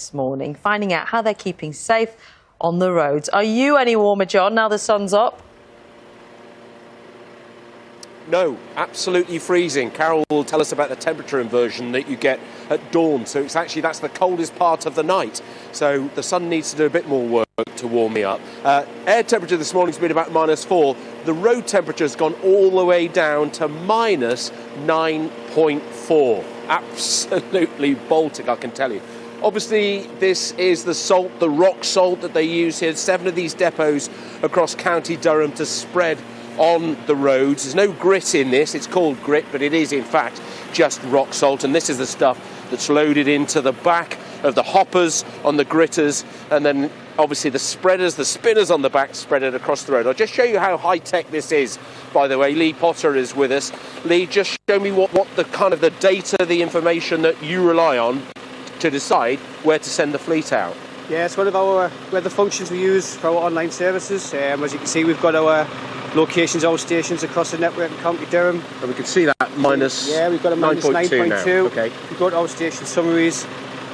this morning, finding out how they're keeping safe on the roads. Are you any warmer, John, now the sun's up? No, absolutely freezing. Carol will tell us about the temperature inversion that you get at dawn. So that's the coldest part of the night. So the sun needs to do a bit more work to warm me up. Air temperature this morning's been about -4. The road temperature's gone all the way down to -9.4. Absolutely Baltic, I can tell you. Obviously, this is the salt, the rock salt that they use here. 7 of these depots across County Durham to spread on the roads. There's no grit in this. It's called grit, but it is in fact just rock salt, and this is the stuff that's loaded into the back of the hoppers on the gritters, and then obviously the spreaders, the spinners on the back, spread it across the road. I'll just show you how high-tech this is, by the way. Lee Potter is with us. Lee, just show me what the kind of the data, the information that you rely on to decide where to send the fleet out. Yeah, it's one of our weather functions we use for our online services. As you can see, we've got our locations, our stations across the network in County Durham. And we can see that minus. Yeah, we've got a minus 9.2. Okay. We've got our station summaries.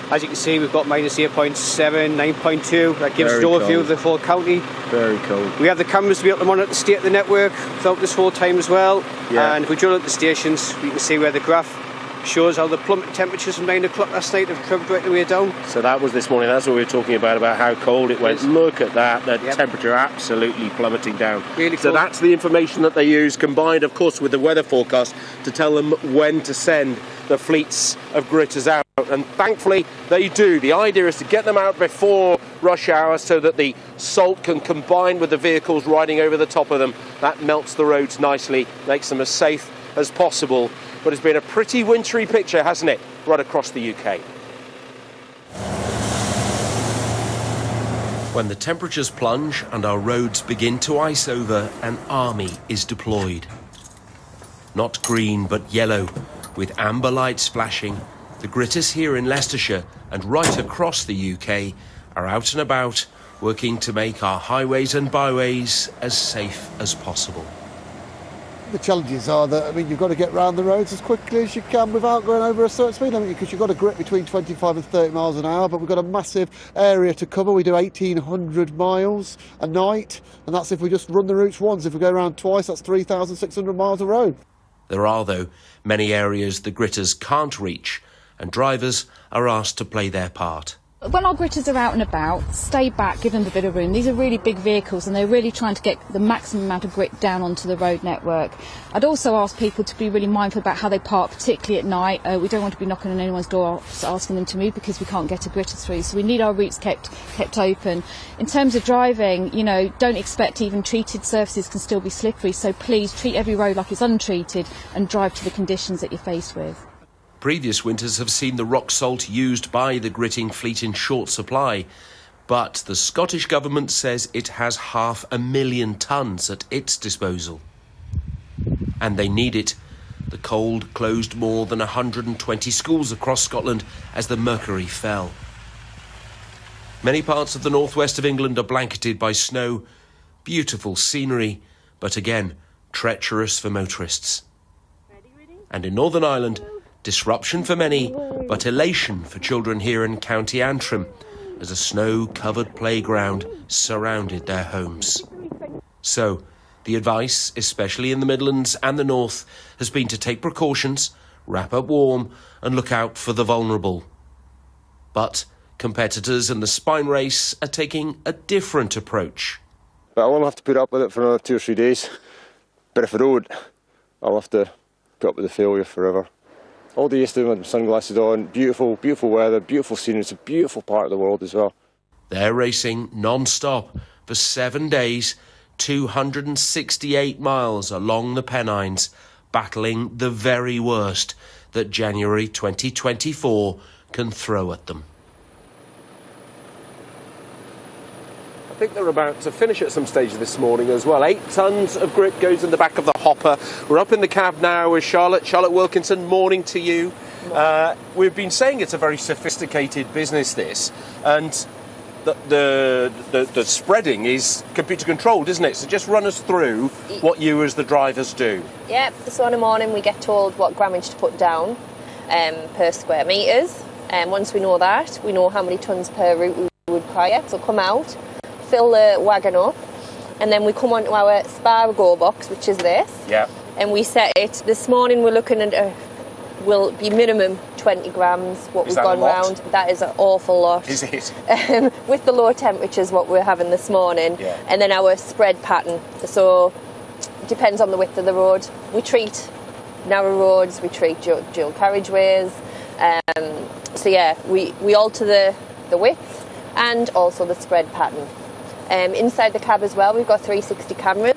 As you can see, we've got minus 8.7, 9.2. That gives us an overview of the full county. Very cold. We have the cameras to be able to monitor the state of the network throughout this whole time as well. Yeah. And if we drill at the stations, we can see where the graph shows how the plummet temperatures from 9 o'clock last night have crept right the way down. So that was this morning. That's what we were talking about how cold it went. Look at that. The temperature absolutely plummeting down. Really so cold. That's the information that they use, combined, of course, with the weather forecast to tell them when to send the fleets of gritters out. And thankfully, they do. The idea is to get them out before rush hour so that the salt can combine with the vehicles riding over the top of them. That melts the roads nicely, makes them as safe as possible. But it's been a pretty wintry picture, hasn't it, right across the UK. When the temperatures plunge and our roads begin to ice over, an army is deployed. Not green, but yellow, with amber lights flashing, the gritters here in Leicestershire and right across the UK are out and about, working to make our highways and byways as safe as possible. The challenges are that, you've got to get round the roads as quickly as you can without going over a certain speed limit, because you've got a grit between 25 and 30 miles an hour, but we've got a massive area to cover. We do 1,800 miles a night, and that's if we just run the routes once. If we go around twice, that's 3,600 miles of road. There are, though, many areas the gritters can't reach, and drivers are asked to play their part. When our gritters are out and about, stay back, give them a bit of room. These are really big vehicles and they're really trying to get the maximum amount of grit down onto the road network. I'd also ask people to be really mindful about how they park, particularly at night. We don't want to be knocking on anyone's door asking them to move because we can't get a gritter through. So we need our routes kept open. In terms of driving, don't expect even treated surfaces can still be slippery. So please treat every road like it's untreated and drive to the conditions that you're faced with. Previous winters have seen the rock salt used by the gritting fleet in short supply, but the Scottish Government says it has 500,000 tonnes at its disposal. And they need it. The cold closed more than 120 schools across Scotland as the mercury fell. Many parts of the northwest of England are blanketed by snow. Beautiful scenery, but again, treacherous for motorists. And in Northern Ireland, disruption for many, but elation for children here in County Antrim, as a snow-covered playground surrounded their homes. So, the advice, especially in the Midlands and the North, has been to take precautions, wrap up warm, and look out for the vulnerable. But competitors in the spine race are taking a different approach. But I won't have to put up with it for another 2 or 3 days. But if I don't, I'll have to put up with the failure forever. All day yesterday with my sunglasses on, beautiful, beautiful weather, beautiful scenery. It's a beautiful part of the world as well. They're racing non-stop for 7 days, 268 miles along the Pennines, battling the very worst that January 2024 can throw at them. I think they're about to finish at some stage this morning as well. 8 tonnes of grit goes in the back of the hopper. We're up in the cab now with Charlotte Wilkinson. Morning to you. We've been saying it's a very sophisticated business, this, and the spreading is computer controlled, isn't it? So just run us through what you as the drivers do. Yep, so in the morning we get told what grammage to put down per square metres. And once we know that, we know how many tonnes per route we would require. So come out, fill the wagon up, and then we come onto our Spargo box, which is this. Yeah. And we set it. This morning we're looking at will be minimum 20 grams. What we've gone round, that is an awful lot. Is it? With the low temperatures, what we're having this morning, and then our spread pattern. So depends on the width of the road. We treat narrow roads, we treat dual carriageways. So yeah, we alter the width and also the spread pattern. Inside the cab as well, we've got 360 cameras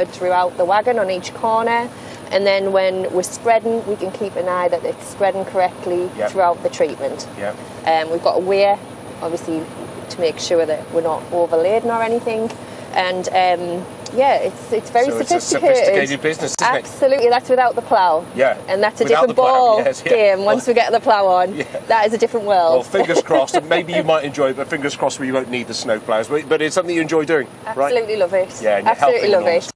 throughout the wagon on each corner. And then when we're spreading, we can keep an eye that it's spreading correctly throughout the treatment. We've got a weigh, obviously, to make sure that we're not overladen or anything. And yeah, it's very sophisticated. It's a sophisticated business, isn't it? Absolutely, that's without the plough. Yeah. And that's a Without different the plough, ball yes, game once we get the plough on. That is a different world. Well, fingers crossed, and maybe you might enjoy it, but fingers crossed you won't need the snow ploughs. But it's something you enjoy doing, right? Absolutely love it. Yeah, and you're absolutely love it.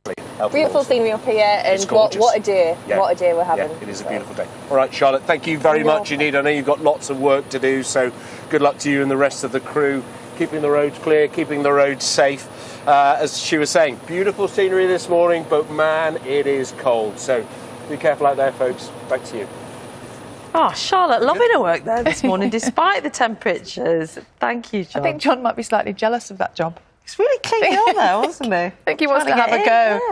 Beautiful scenery up here, and what a day! Yeah. What a day we're having. Yeah, it is a beautiful day. All right, Charlotte, thank you very much indeed. I know you've got lots of work to do, so good luck to you and the rest of the crew, keeping the roads clear, keeping the roads safe. As she was saying, beautiful scenery this morning, but man, it is cold. So be careful out there, folks. Back to you. Oh, Charlotte, loving her work there this morning, despite the temperatures. Thank you, John. I think John might be slightly jealous of that job. He's really clinging on there, wasn't he? I think he wants to Trying have a get go. in, yeah.